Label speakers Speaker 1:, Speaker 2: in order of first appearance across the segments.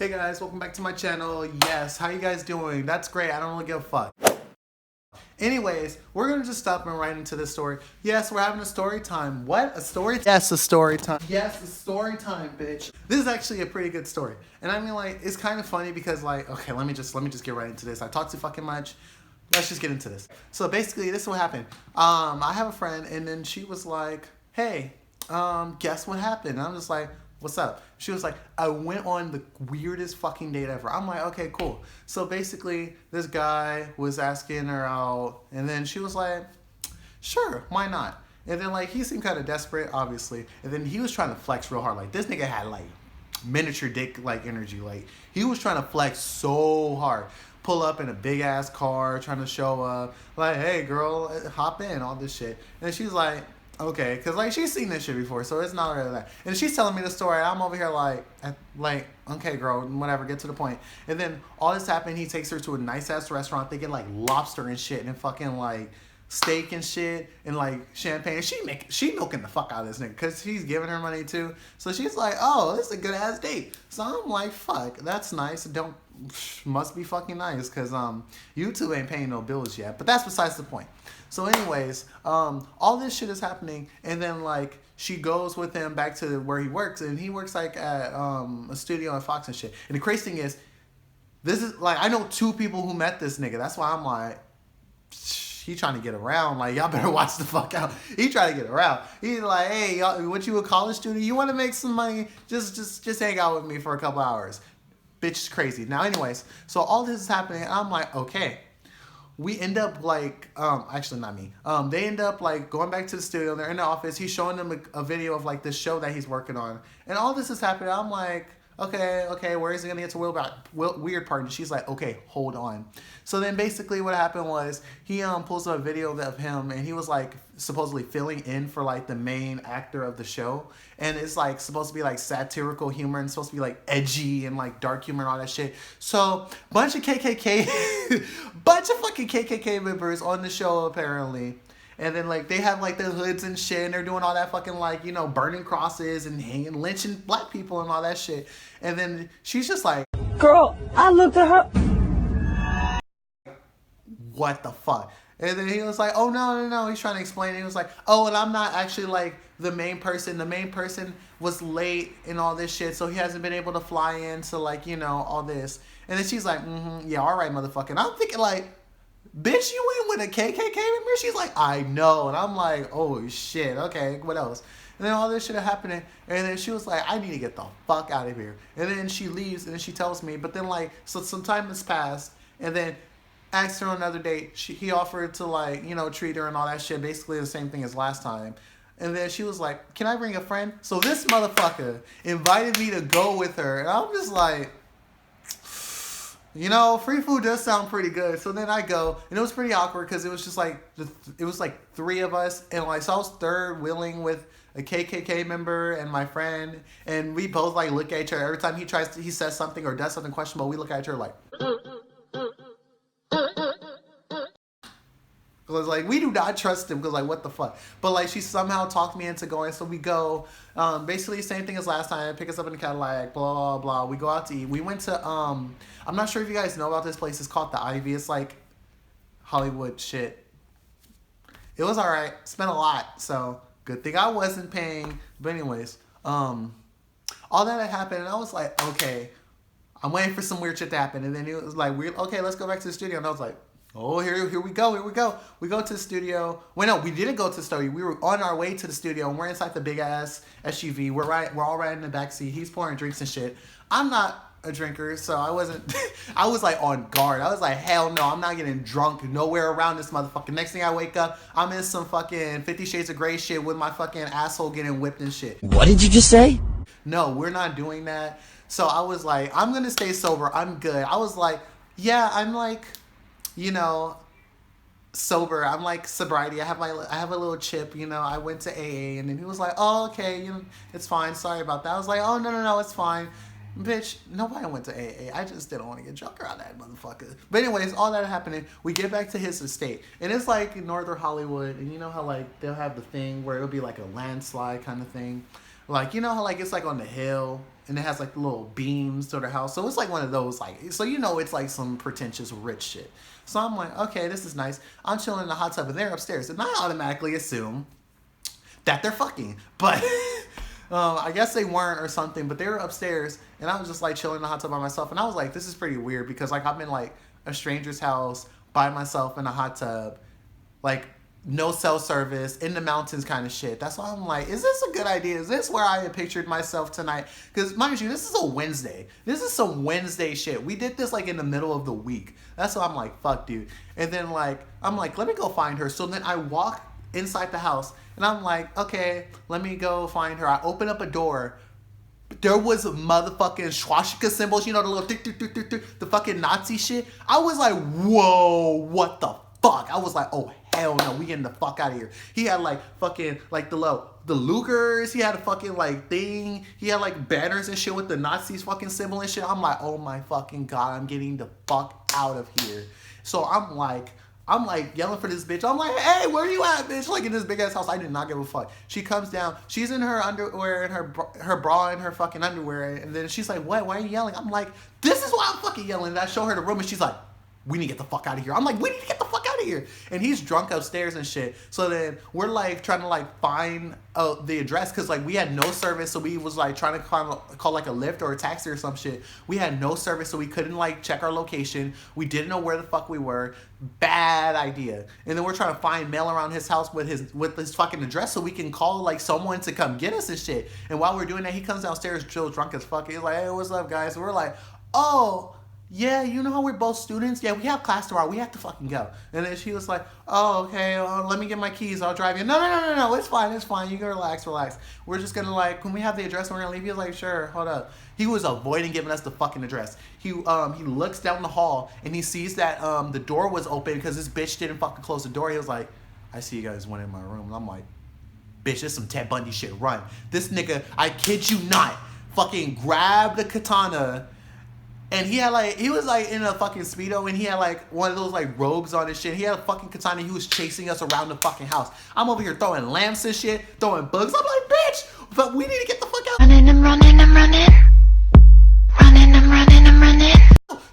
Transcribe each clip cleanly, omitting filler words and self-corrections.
Speaker 1: Hey guys, welcome back to my channel. Yes, how you guys doing? That's great. I don't really give a fuck. Anyways, we're gonna just stop and right into this story. Yes, we're having a story time. What? A story? Yes, a story time. Yes, a story time, bitch. This is actually a pretty good story. And I mean, like, it's kind of funny because, like, okay, let me just get right into this. I talk too fucking much. Let's just get into this. So basically, this is what happened. I have a friend, and then she was like, hey, guess what happened? And I'm just like, what's up? She was like, I went on the weirdest fucking date ever. I'm like, okay, cool. So basically, this guy was asking her out, and then she was like, sure, why not? And then, like, he seemed kind of desperate, obviously. And then he was trying to flex real hard. Like, this nigga had, like, miniature dick, like, energy. Like, he was trying to flex so hard. Pull up in a big-ass car, trying to show up. Like, hey, girl, hop in, all this shit. And she's like, okay, because, like, she's seen this shit before, so it's not really that. And she's telling me the story. I'm over here like, okay, girl, whatever, get to the point. And then all this happened. He takes her to a nice-ass restaurant. They get, like, lobster and shit and fucking, like, steak and shit and, like, champagne. She milking the fuck out of this nigga because he's giving her money, too. So she's like, oh, this is a good-ass date. So I'm like, fuck, that's nice. Must be fucking nice because YouTube ain't paying no bills yet. But that's besides the point. So anyways, all this shit is happening, and then, like, she goes with him back to where he works, and he works, like, at a studio at Fox and shit. And the crazy thing is, this is, like, I know two people who met this nigga. That's why I'm like, he trying to get around. Like, y'all better watch the fuck out. He trying to get around. He's like, hey, y'all, what you a college student? You want to make some money? Just hang out with me for a couple hours. Bitch is crazy. Now, anyways, so all this is happening, and I'm like, okay. We end up, like, actually not me. They end up, like, going back to the studio. They're in the office. He's showing them a video of, like, this show that he's working on. And all this is happening. I'm like, okay, where is he going to get to weird part? And she's like, okay, hold on. So then basically what happened was he pulls up a video of him, and he was, like, supposedly filling in for, like, the main actor of the show. And it's, like, supposed to be, like, satirical humor and supposed to be, like, edgy and, like, dark humor and all that shit. So bunch of fucking KKK members on the show, apparently. And then, like, they have, like, their hoods and shit, and they're doing all that fucking, like, you know, burning crosses and hanging, lynching black people and all that shit. And then she's just like,
Speaker 2: girl, I looked at her.
Speaker 1: What the fuck? And then he was like, oh, no. He's trying to explain it. He was like, oh, and I'm not actually, like, the main person. The main person was late and all this shit, so he hasn't been able to fly in to, like, you know, all this. And then she's like, yeah, all right, motherfucker. And I'm thinking, like, bitch, you in with a KKK member? She's like, I know. And I'm like, oh, shit. Okay, what else? And then all this shit happening. And then she was like, I need to get the fuck out of here. And then she leaves, and then she tells me. But then, like, so some time has passed. And then asked her on another date. He offered to, like, you know, treat her and all that shit. Basically the same thing as last time. And then she was like, can I bring a friend? So this motherfucker invited me to go with her. And I'm just like, you know, free food does sound pretty good. So then I go, and it was pretty awkward because it was just like, it was like three of us. And, like, so I was third wheeling with a KKK member and my friend. And we both, like, look at each other. Every time he says something or does something questionable, we look at each other like, because, like, we do not trust him because, like, what the fuck? But, like, she somehow talked me into going. So we go. Basically, same thing as last time. Pick us up in the Cadillac, blah, blah, blah. We go out to eat. We went to, I'm not sure if you guys know about this place. It's called The Ivy. It's, like, Hollywood shit. It was all right. Spent a lot. So, good thing I wasn't paying. But anyways, all that had happened. And I was like, okay, I'm waiting for some weird shit to happen. And then it was like, weird. Okay, let's go back to the studio. And I was like, oh, here we go. We go to the studio. Well, no, we didn't go to the studio. We were on our way to the studio, and we're inside the big-ass SUV. We're all right in the back seat. He's pouring drinks and shit. I'm not a drinker, so I wasn't... I was, like, on guard. I was like, hell no, I'm not getting drunk nowhere around this motherfucker. Next thing I wake up, I'm in some fucking 50 Shades of Grey shit with my fucking asshole getting whipped and shit.
Speaker 2: What did you just say?
Speaker 1: No, we're not doing that. So I was like, I'm going to stay sober. I'm good. I was like, yeah, I'm, like... you know, sober. I'm like sobriety. I have a little chip, you know. I went to AA, and then he was like, oh, okay, you know, it's fine. Sorry about that. I was like, oh, no, it's fine. Bitch, nobody went to AA. I just didn't want to get drunk around that motherfucker. But anyways, all that happening, we get back to his estate. And it's like Northern Hollywood, and you know how, like, they'll have the thing where it'll be like a landslide kind of thing. Like, you know how like it's like on the hill and it has like little beams to their house. So it's like one of those like, so you know it's like some pretentious rich shit. So I'm like, okay, this is nice. I'm chilling in the hot tub and they're upstairs, and I automatically assume that they're fucking, but I guess they weren't or something. But they were upstairs, and I was just like chilling in the hot tub by myself, and I was like, this is pretty weird because like I'm in like a stranger's house by myself in a hot tub, like no cell service in the mountains kind of shit. That's why I'm like, is this a good idea? Is this where I had pictured myself tonight? Because mind you, this is a Wednesday. This is some Wednesday shit. We did this like in the middle of the week. That's why I'm like, fuck, dude. And then like, I'm like, let me go find her. So then I walk inside the house and I'm like, okay, let me go find her. I open up a door. There was motherfucking swastika symbols, you know, the little the fucking Nazi shit. I was like, whoa, what the fuck? I was like, oh hell no, we getting the fuck out of here. He had like fucking like the Lugers. He had a fucking like thing. He had like banners and shit with the Nazis fucking symbol and shit. I'm like, oh my fucking god, I'm getting the fuck out of here. So I'm like yelling for this bitch. I'm like, hey, where you at, bitch? Like in this big ass house. I did not give a fuck. She comes down. She's in her underwear and her bra and her fucking underwear. And then she's like, what? Why are you yelling? I'm like, this is why I'm fucking yelling. And I show her the room and she's like, we need to get the fuck out of here. I'm like, we need to get the fuck out of here. And he's drunk upstairs and shit. So then we're like trying to like find the address because like we had no service. So we was like trying to call like a Lyft or a taxi or some shit. We had no service, so we couldn't like check our location. We didn't know where the fuck we were. Bad idea. And then we're trying to find mail around his house with his fucking address so we can call like someone to come get us and shit. And while we're doing that, he comes downstairs, chill, drunk as fuck. He's like, hey, what's up, guys? So we're like, oh, yeah, you know how we're both students? Yeah, we have class tomorrow. We have to fucking go. And then she was like, oh, okay, let me get my keys. I'll drive you. No. It's fine. You can relax. We're just going to like, can we have the address and we're going to leave? He was like, sure, hold up. He was avoiding giving us the fucking address. He looks down the hall and he sees that the door was open because this bitch didn't fucking close the door. He was like, I see you guys went in my room. And I'm like, bitch, this is some Ted Bundy shit. Run. This nigga, I kid you not, fucking grabbed the katana. And he was like in a fucking Speedo and he had like one of those like robes on and shit. He had a fucking katana. He was chasing us around the fucking house. I'm over here throwing lamps and shit, throwing bugs. I'm like, bitch, but we need to get the fuck out.
Speaker 2: I'm running.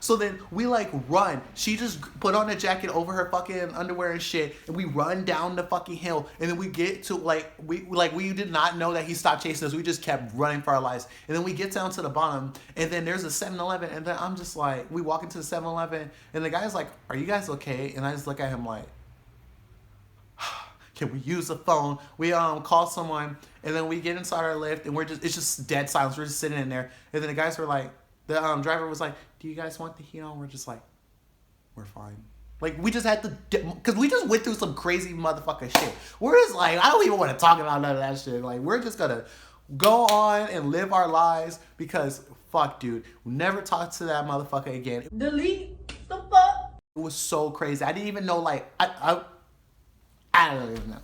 Speaker 1: So then we like run. She just put on a jacket over her fucking underwear and shit, and we run down the fucking hill. And then we get to like we did not know that he stopped chasing us. We just kept running for our lives. And then we get down to the bottom, and then there's a 7-Eleven, and then I'm just like, we walk into the 7-Eleven, and the guy's like, "Are you guys okay?" And I just look at him like, can we use the phone? We call someone, and then we get inside our Lyft, and it's just dead silence. We're just sitting in there, and then the guys were like, the driver was like, do you guys want the heat on? We're just like, we're fine. Like, we just had to, because we just went through some crazy motherfucker shit. We're just like, I don't even want to talk about none of that shit. Like, we're just going to go on and live our lives because, fuck, dude, we'll never talk to that motherfucker again.
Speaker 2: Delete the fuck.
Speaker 1: It was so crazy. I didn't even know, like, I don't even know.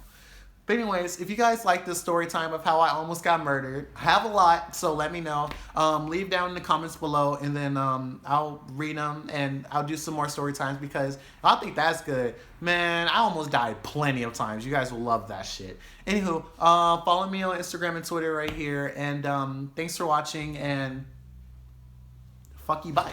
Speaker 1: But anyways, if you guys like this story time of how I almost got murdered, I have a lot, so let me know. Leave down in the comments below, and then I'll read them, and I'll do some more story times because I think that's good. Man, I almost died plenty of times. You guys will love that shit. Anywho, follow me on Instagram and Twitter right here, and thanks for watching, and fuck you, bye.